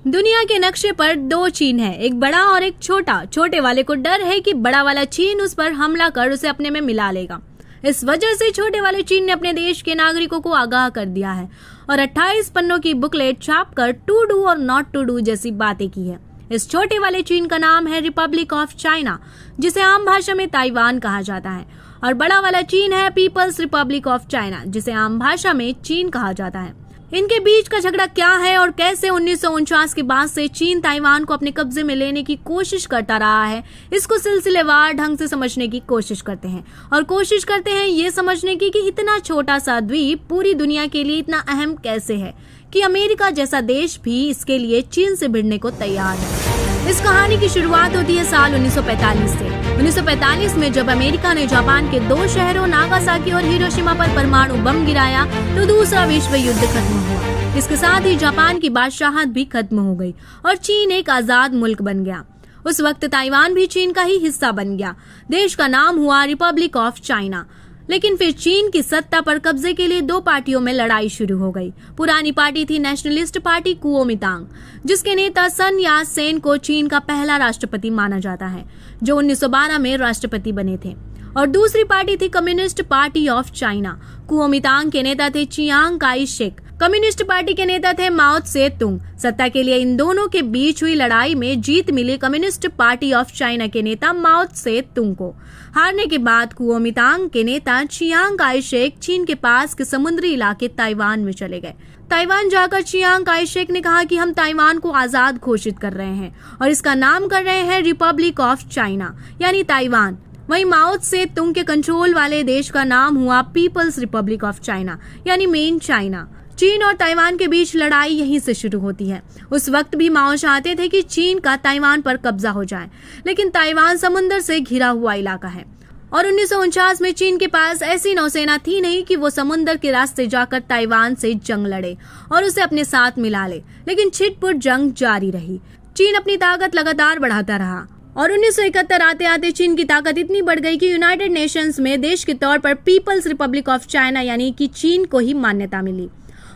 दुनिया के नक्शे पर दो चीन है, एक बड़ा और एक छोटा। छोटे वाले को डर है कि बड़ा वाला चीन उस पर हमला कर उसे अपने में मिला लेगा। इस वजह से छोटे वाले चीन ने अपने देश के नागरिकों को आगाह कर दिया है और 28 पन्नों की बुकलेट छापकर टू डू और नॉट टू डू जैसी बातें की है। इस छोटे वाले चीन का नाम है रिपब्लिक ऑफ चाइना, जिसे आम भाषा में ताइवान कहा जाता है, और बड़ा वाला चीन है पीपल्स रिपब्लिक ऑफ चाइना, जिसे आम भाषा में चीन कहा जाता है। इनके बीच का झगड़ा क्या है और कैसे 1949 के बाद से चीन ताइवान को अपने कब्जे में लेने की कोशिश करता रहा है, इसको सिलसिलेवार ढंग से समझने की कोशिश करते हैं। और कोशिश करते हैं ये समझने की कि इतना छोटा सा द्वीप पूरी दुनिया के लिए इतना अहम कैसे है कि अमेरिका जैसा देश भी इसके लिए चीन से भिड़ने को तैयार है। इस कहानी की शुरुआत होती है साल 1945 से। 1945 में जब अमेरिका ने जापान के दो शहरों नागासाकी और हिरोशिमा पर परमाणु बम गिराया तो दूसरा विश्व युद्ध खत्म हुआ। इसके साथ ही जापान की बादशाहत भी खत्म हो गई और चीन एक आजाद मुल्क बन गया। उस वक्त ताइवान भी चीन का ही हिस्सा बन गया। देश का नाम हुआ रिपब्लिक ऑफ चाइना। लेकिन फिर चीन की सत्ता पर कब्जे के लिए दो पार्टियों में लड़ाई शुरू हो गई। पुरानी पार्टी थी नेशनलिस्ट पार्टी कुओमितांग, जिसके नेता सन यात सेन को चीन का पहला राष्ट्रपति माना जाता है, जो 1912 में राष्ट्रपति बने थे। और दूसरी पार्टी थी communist party of China. Kuomintang के नेता थे Chiang Kai Shek, communist party के नेता थे माओ त्से तुंग। सत्ता के लिए इन दोनों के बीच हुई लड़ाई में जीत मिली कम्युनिस्ट पार्टी ऑफ चाइना के नेता माओ त्से तुंग को। हारने के बाद कुओमितांग के नेता चियांग काई शेक चीन के पास के समुद्री इलाके ताइवान में चले गए। ताइवान जाकर चियांग काई शेक ने कहा कि हम ताइवान को आजाद घोषित कर रहे हैं और इसका नाम कर रहे हैं रिपब्लिक ऑफ चाइना, यानी ताइवान। वहीं माओ त्से तुंग के कंट्रोल वाले देश का नाम हुआ पीपल्स रिपब्लिक ऑफ चाइना, यानी मेन चाइना। चीन और ताइवान के बीच लड़ाई यहीं से शुरू होती है। उस वक्त भी माओ चाहते थे कि चीन का ताइवान पर कब्जा हो जाए, लेकिन ताइवान समुद्र से घिरा हुआ इलाका है और 1949 में चीन के पास ऐसी नौसेना थी नहीं कि वो समुद्र के रास्ते जाकर ताइवान से जंग लड़े और उसे अपने साथ मिला ले। लेकिन छिटपुट जंग जारी रही। चीन अपनी ताकत लगातार बढ़ाता रहा और 1971 आते आते चीन की ताकत इतनी बढ़ गई कि यूनाइटेड नेशंस में देश के तौर पर पीपल्स रिपब्लिक ऑफ चाइना यानी कि चीन को ही मान्यता मिली।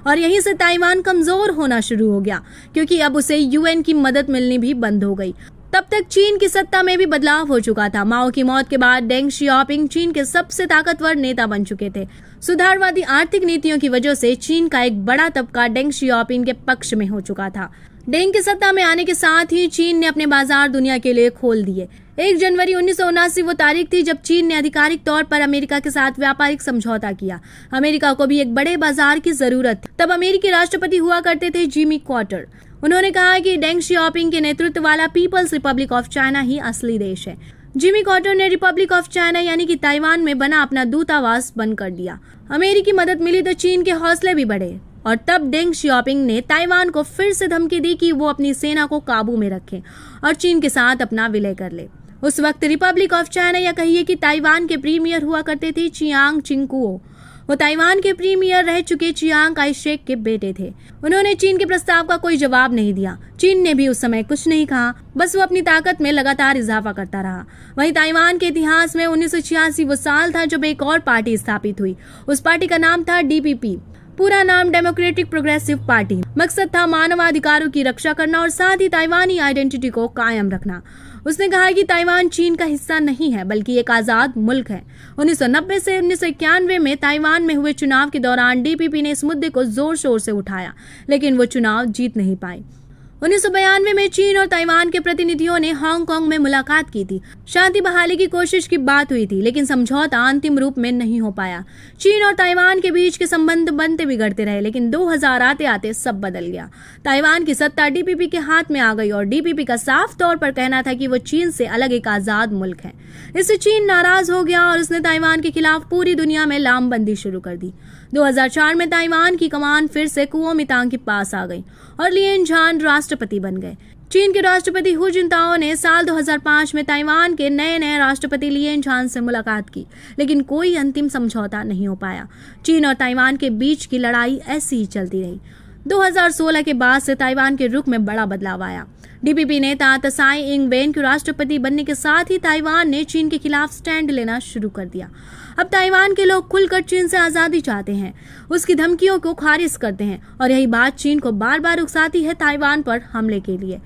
और यहीं से ताइवान कमजोर होना शुरू हो गया, क्योंकि अब उसे यूएन की मदद मिलनी भी बंद हो गई। तब तक चीन की सत्ता में भी बदलाव हो चुका था। माओ की मौत के बाद डेंग शियाओपिंग चीन के सबसे ताकतवर नेता बन चुके थे। सुधारवादी आर्थिक नीतियों की वजह से चीन का एक बड़ा तबका डेंग शियाओपिंग के पक्ष में हो चुका था। डेंग के सत्ता में आने के साथ ही चीन ने अपने बाजार दुनिया के लिए खोल दिए। 1 जनवरी 1979 वो तारीख थी जब चीन ने आधिकारिक तौर पर अमेरिका के साथ व्यापारिक समझौता किया। अमेरिका को भी एक बड़े बाजार की जरूरत थी। तब अमेरिकी राष्ट्रपति हुआ करते थे जिमी कार्टर। उन्होंने कहा कि डेंग शियाओपिंग के नेतृत्व वाला पीपल्स रिपब्लिक ऑफ चाइना ही असली देश है। जिमी कार्टर ने रिपब्लिक ऑफ चाइना यानी कि ताइवान में बना अपना दूतावास बंद कर दिया। अमेरिकी मदद मिली तो चीन के हौसले भी बढ़े और तब डेंग शियाओपिंग ने ताइवान को फिर से धमकी दी कि वो अपनी सेना को काबू में रखे और चीन के साथ अपना विलय कर ले। उस वक्त रिपब्लिक ऑफ चाइना या कहिए कि ताइवान के प्रीमियर हुआ करते थे चियांग चिंगकुओ। वो ताइवान के प्रीमियर रह चुके चियांग काई शेक के बेटे थे। उन्होंने चीन के प्रस्ताव का कोई जवाब नहीं दिया। चीन ने भी उस समय कुछ नहीं कहा, बस वो अपनी ताकत में लगातार इजाफा करता रहा। वहीं ताइवान के इतिहास में 1986 वो साल था जब एक और पार्टी स्थापित हुई। उस पार्टी का नाम था डीपीपी, पूरा नाम डेमोक्रेटिक प्रोग्रेसिव पार्टी। मकसद था मानवाधिकारों की रक्षा करना और साथ ही ताइवानी आइडेंटिटी को कायम रखना। उसने कहा कि ताइवान चीन का हिस्सा नहीं है बल्कि एक आजाद मुल्क है। 1990 से 1991 में ताइवान में हुए चुनाव के दौरान डीपीपी ने इस मुद्दे को जोर शोर से उठाया, लेकिन वो चुनाव जीत नहीं पाई। 1992 में चीन और ताइवान के प्रतिनिधियों ने हांगकांग में मुलाकात की थी। शांति बहाली की कोशिश की बात हुई थी, लेकिन समझौता अंतिम रूप में नहीं हो पाया। चीन और ताइवान के बीच के संबंध बनते बिगड़ते रहे, लेकिन 2000 आते आते सब बदल गया। ताइवान की सत्ता डीपीपी के हाथ में आ गई और डीपीपी का साफ तौर पर कहना था कि वो चीन से अलग एक आजाद मुल्क है। इससे चीन नाराज हो गया और उसने ताइवान के खिलाफ पूरी दुनिया में लामबंदी शुरू कर दी। 2004 में ताइवान की कमान फिर से कुओमितांग के पास आ गई और लियन झान राष्ट्रपति बन गए। चीन के राष्ट्रपति हु जिनताओ ने साल 2005 में ताइवान के नए राष्ट्रपति लियन झान से मुलाकात की, लेकिन कोई अंतिम समझौता नहीं हो पाया। चीन और ताइवान के बीच की लड़ाई ऐसी ही चलती रही। 2016 के बाद से ताइवान के रुख में बड़ा बदलाव आया। डीपीपी नेता त्साई इंग-वेन के राष्ट्रपति बनने के साथ ही ताइवान ने चीन के खिलाफ स्टैंड लेना शुरू कर दिया। अब ताइवान के लोग खुलकर चीन से आजादी चाहते हैं, उसकी धमकियों को खारिज करते हैं और यही बात चीन को बार बार उकसाती है ताइवान पर हमले के लिए।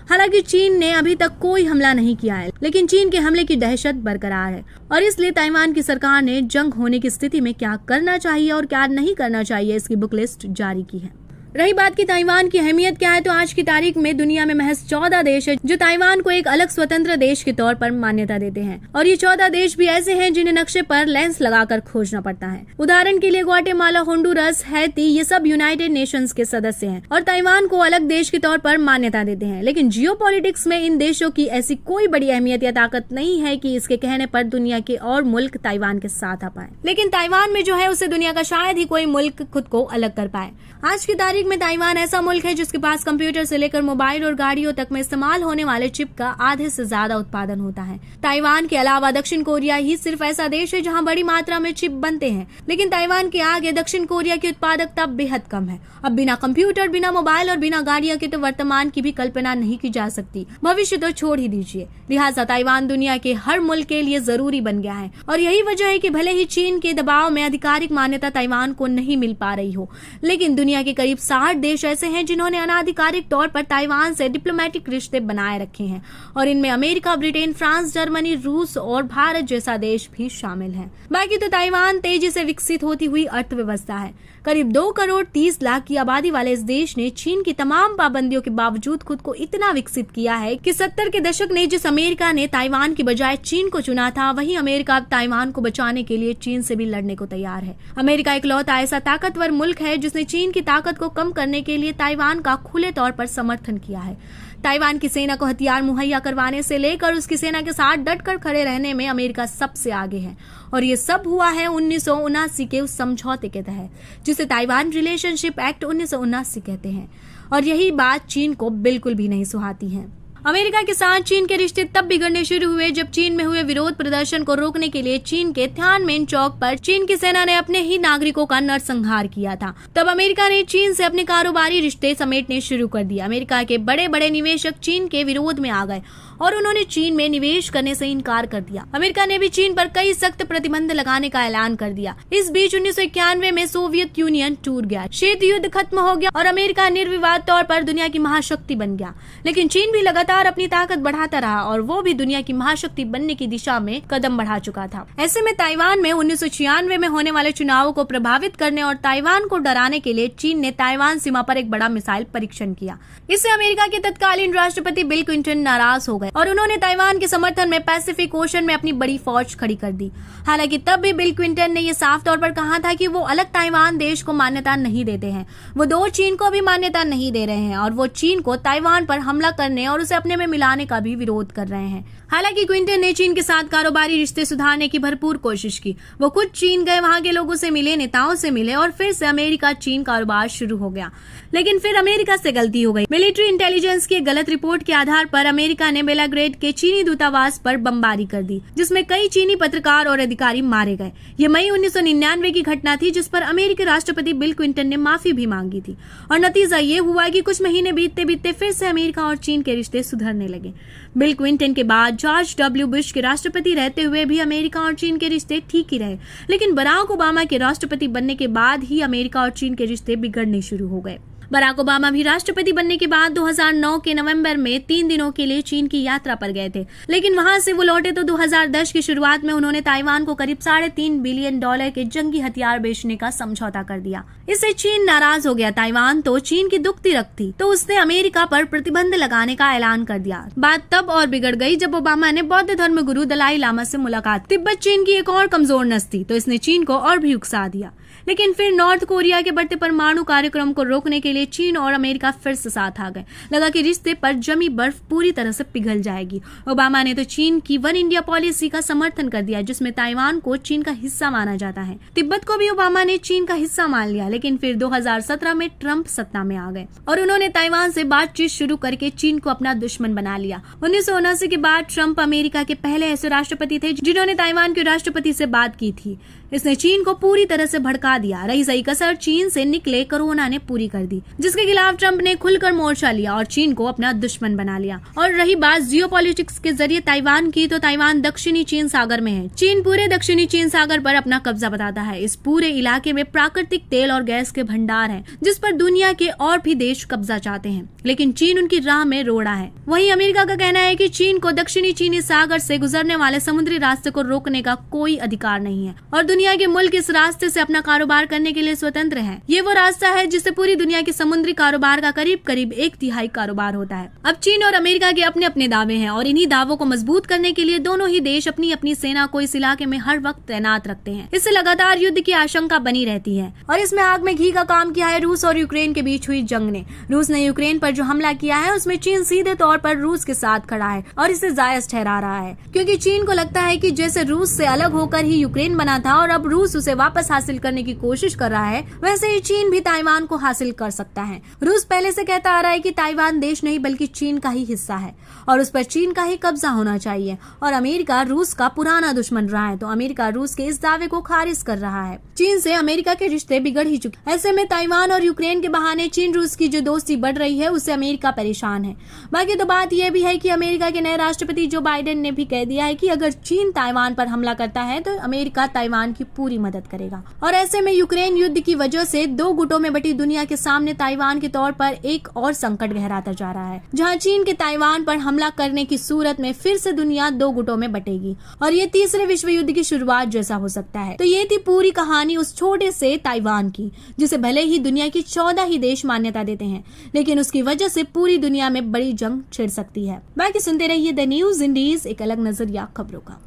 हालांकि चीन ने अभी तक कोई हमला नहीं किया है, लेकिन चीन के हमले की दहशत बरकरार है और इसलिए ताइवान की सरकार ने जंग होने की स्थिति में क्या करना चाहिए और क्या नहीं करना चाहिए इसकी बुक लिस्ट जारी की है। रही बात की ताइवान की अहमियत क्या है, तो आज की तारीख में दुनिया में महज 14 देश है जो ताइवान को एक अलग स्वतंत्र देश के तौर पर मान्यता देते हैं और ये 14 देश भी ऐसे हैं जिन्हें नक्शे पर लेंस लगाकर खोजना पड़ता है। उदाहरण के लिए ग्वाटेमाला, होंडुरस, हैती, ये सब यूनाइटेड नेशंस के सदस्य हैं और ताइवान को अलग देश के तौर पर मान्यता देते हैं। लेकिन जियोपॉलिटिक्स में इन देशों की ऐसी कोई बड़ी अहमियत या ताकत नहीं है कि इसके कहने पर दुनिया के और मुल्क ताइवान के साथ आ पाए। लेकिन ताइवान में जो है उससे दुनिया का शायद ही कोई मुल्क खुद को अलग कर पाए। आज की तारीख में ताइवान ऐसा मुल्क है जिसके पास कंप्यूटर से लेकर मोबाइल और गाड़ियों तक में इस्तेमाल होने वाले चिप का आधे से ज्यादा उत्पादन होता है। ताइवान के अलावा दक्षिण कोरिया ही सिर्फ ऐसा देश है जहां बड़ी मात्रा में चिप बनते हैं, लेकिन ताइवान के आगे दक्षिण कोरिया की उत्पादकता बेहद कम है। अब बिना कंप्यूटर, बिना मोबाइल और बिना गाड़ियों के तो वर्तमान की भी कल्पना नहीं की जा सकती, भविष्य तो छोड़ ही दीजिए। लिहाजा ताइवान दुनिया के हर मुल्क के लिए जरूरी बन गया है और यही वजह है कि भले ही चीन के दबाव में आधिकारिक मान्यता ताइवान को नहीं मिल पा रही हो, लेकिन दुनिया के करीब 60 देश ऐसे हैं जिन्होंने अनाधिकारिक तौर पर ताइवान से डिप्लोमेटिक रिश्ते बनाए रखे हैं और इनमें अमेरिका, ब्रिटेन, फ्रांस, जर्मनी, रूस और भारत जैसा देश भी शामिल है। बाकी तो ताइवान तेजी से विकसित होती हुई अर्थव्यवस्था है। करीब 2 करोड़ 30 लाख की आबादी वाले इस देश ने चीन की तमाम पाबंदियों के बावजूद खुद को इतना विकसित किया है कि 70 के दशक ने जिस अमेरिका ने ताइवान की बजाय चीन को चुना था, वही अमेरिका अब ताइवान को बचाने के लिए चीन से भी लड़ने को तैयार है। अमेरिका इकलौता ऐसा ताकतवर मुल्क है जिसने चीन की ताकत को कम करने के लिए ताइवान का खुले तौर पर समर्थन किया है। ताइवान की सेना को हथियार मुहैया करवाने से लेकर उसकी सेना के साथ डटकर खड़े रहने में अमेरिका सबसे आगे है और ये सब हुआ है 1979 के उस समझौते के तहत जिसे ताइवान रिलेशनशिप एक्ट 1979 कहते हैं और यही बात चीन को बिल्कुल भी नहीं सुहाती है। अमेरिका के साथ चीन के रिश्ते तब बिगड़ने शुरू हुए जब चीन में हुए विरोध प्रदर्शन को रोकने के लिए चीन के तियानमेन चौक पर चीन की सेना ने अपने ही नागरिकों का नरसंहार किया था। तब अमेरिका ने चीन से अपने कारोबारी रिश्ते समेटने शुरू कर दिया। अमेरिका के बड़े बड़े निवेशक चीन के विरोध में आ गए और उन्होंने चीन में निवेश करने से इनकार कर दिया। अमेरिका ने भी चीन पर कई सख्त प्रतिबंध लगाने का ऐलान कर दिया। इस बीच 1991 में सोवियत यूनियन टूट गया, शीत युद्ध खत्म हो गया और अमेरिका निर्विवाद तौर पर दुनिया की महाशक्ति बन गया। लेकिन चीन भी लगातार अपनी ताकत बढ़ाता रहा और वो भी दुनिया की महाशक्ति बनने की दिशा में कदम बढ़ा चुका था। ऐसे में ताइवान में 1996 में होने वाले चुनावों को प्रभावित करने और ताइवान को डराने के लिए चीन ने ताइवान सीमा पर एक बड़ा मिसाइल परीक्षण किया। इससे अमेरिका के तत्कालीन राष्ट्रपति बिल क्लिंटन नाराज हो गए और उन्होंने ताइवान के समर्थन में पैसिफिक ओशन में अपनी बड़ी फौज खड़ी कर दी। हालांकि तब भी बिल क्लिंटन ने यह साफ तौर पर कहा था कि वो अलग ताइवान देश को मान्यता नहीं देते हैं, वो दो चीन को भी मान्यता नहीं दे रहे हैं और वो चीन को ताइवान पर हमला करने और उसे अपने में मिलाने का भी विरोध कर रहे हैं। हालांकि क्लिंटन ने चीन के साथ कारोबारी रिश्ते सुधारने की भरपूर कोशिश की। वो खुद चीन गए, वहां के लोगों से मिले, नेताओं से मिले और फिर से अमेरिका चीन कारोबार शुरू हो गया। लेकिन फिर अमेरिका से गलती हो गई। मिलिट्री इंटेलिजेंस की गलत रिपोर्ट के आधार पर अमेरिका ने बेलाग्रेड के चीनी दूतावास पर बमबारी कर दी, जिसमें कई चीनी पत्रकार और अधिकारी मारे गए। ये मई 1999 की घटना थी, जिस पर अमेरिकी राष्ट्रपति बिल क्लिंटन ने माफी भी मांगी थी और नतीजा ये हुआ कि कुछ महीने बीतते बीतते फिर से अमेरिका और चीन के रिश्ते सुधरने लगे। बिल क्लिंटन के बाद जॉर्ज डब्ल्यू बुश के राष्ट्रपति रहते हुए भी अमेरिका और चीन के रिश्ते ठीक ही रहे, लेकिन बराक ओबामा के राष्ट्रपति बनने के बाद ही अमेरिका और चीन के रिश्ते बिगड़ने शुरू हो गए। बराक ओबामा भी राष्ट्रपति बनने के बाद 2009 के नवंबर में 3 दिनों के लिए चीन की यात्रा पर गए थे, लेकिन वहां से वो लौटे तो 2010 की शुरुआत में उन्होंने ताइवान को करीब $3.5 बिलियन के जंगी हथियार बेचने का समझौता कर दिया। इससे चीन नाराज हो गया। ताइवान तो चीन की दुखती रख थी, तो उसने अमेरिका पर प्रतिबंध लगाने का ऐलान कर दिया। बात तब और बिगड़ गई जब ओबामा ने बौद्ध धर्म गुरु दलाई लामा से मुलाकात। तिब्बत चीन की एक और कमजोर नस थी, तो इसने चीन को और भी उकसा दिया। लेकिन फिर नॉर्थ कोरिया के बढ़ते परमाणु कार्यक्रम को रोकने के लिए चीन और अमेरिका फिर से साथ आ गए। लगा कि रिश्ते पर जमी बर्फ पूरी तरह से पिघल जाएगी। ओबामा ने तो चीन की वन इंडिया पॉलिसी का समर्थन कर दिया, जिसमें ताइवान को चीन का हिस्सा माना जाता है। तिब्बत को भी ओबामा ने चीन का हिस्सा मान लिया, लेकिन फिर 2017 में ट्रंप सत्ता में आ गए और उन्होंने ताइवान से बातचीत शुरू करके चीन को अपना दुश्मन बना लिया। 1979 के बाद ट्रंप अमेरिका के पहले ऐसे राष्ट्रपति थे जिन्होंने ताइवान के राष्ट्रपति से बात की थी। इसने चीन को पूरी तरह से भड़का दिया। रही सही कसर चीन से निकले कोरोना ने पूरी कर दी, जिसके खिलाफ ट्रंप ने खुलकर मोर्चा लिया और चीन को अपना दुश्मन बना लिया। और रही बात जियोपॉलिटिक्स के जरिए ताइवान की, तो ताइवान दक्षिणी चीन सागर में है। चीन पूरे दक्षिणी चीन सागर पर अपना कब्जा बताता है। इस पूरे इलाके में प्राकृतिक तेल और गैस के भंडार हैं, जिस पर दुनिया के और भी देश कब्जा चाहते हैं, लेकिन चीन उनकी राह में रोड़ा है। वहीं अमेरिका का कहना है कि चीन को दक्षिणी चीनी सागर से गुजरने वाले समुद्री रास्ते को रोकने का कोई अधिकार नहीं है और दुनिया के मुल्क इस रास्ते से अपना कारोबार करने के लिए स्वतंत्र हैं। ये वो रास्ता है जिससे पूरी दुनिया के समुद्री कारोबार का करीब करीब 1/3 कारोबार होता है। अब चीन और अमेरिका के अपने अपने दावे हैं और इन्हीं दावों को मजबूत करने के लिए दोनों ही देश अपनी अपनी सेना को इस इलाके में हर वक्त तैनात रखते हैं। इससे लगातार युद्ध की आशंका बनी रहती है और इसमें आग में घी का काम किया है रूस और यूक्रेन के बीच हुई जंग ने। रूस ने यूक्रेन पर जो हमला किया है उसमें चीन सीधे तौर पर रूस के साथ खड़ा है और इसे जायज ठहरा रहा है, क्योंकि चीन को लगता है कि जैसे रूस से अलग होकर ही यूक्रेन बना था और अब रूस उसे वापस हासिल करने की कोशिश कर रहा है, वैसे ही चीन भी ताइवान को हासिल कर सकता है। रूस पहले से कहता आ रहा है कि ताइवान देश नहीं बल्कि चीन का ही हिस्सा है और उस पर चीन का ही कब्जा होना चाहिए। और अमेरिका रूस का पुराना दुश्मन रहा है, तो अमेरिका रूस के इस दावे को खारिज कर रहा है। चीन से अमेरिका के रिश्ते बिगड़ ही चुके। ऐसे में ताइवान और यूक्रेन के बहाने चीन रूस की जो दोस्ती बढ़ रही है उससे अमेरिका परेशान है। बाकी तो बात यह भी है कि अमेरिका के नए राष्ट्रपति जो बाइडेन ने भी कह दिया है कि अगर चीन ताइवान पर हमला करता है तो अमेरिका ताइवान की पूरी मदद करेगा। और ऐसे में यूक्रेन युद्ध की वजह से दो गुटों में बटी दुनिया के सामने ताइवान के तौर पर एक और संकट गहराता जा रहा है, जहां चीन के ताइवान पर हमला करने की सूरत में फिर से दुनिया दो गुटों में बटेगी और ये तीसरे विश्व युद्ध की शुरुआत जैसा हो सकता है। तो ये थी पूरी कहानी उस छोटे से ताइवान की, जिसे भले ही दुनिया की 14 ही देश मान्यता देते हैं, लेकिन उसकी वजह से पूरी दुनिया में बड़ी जंग छिड़ सकती है। बाकी सुनते रहिए द न्यूज इंडीज, एक अलग नजरिया खबरों का।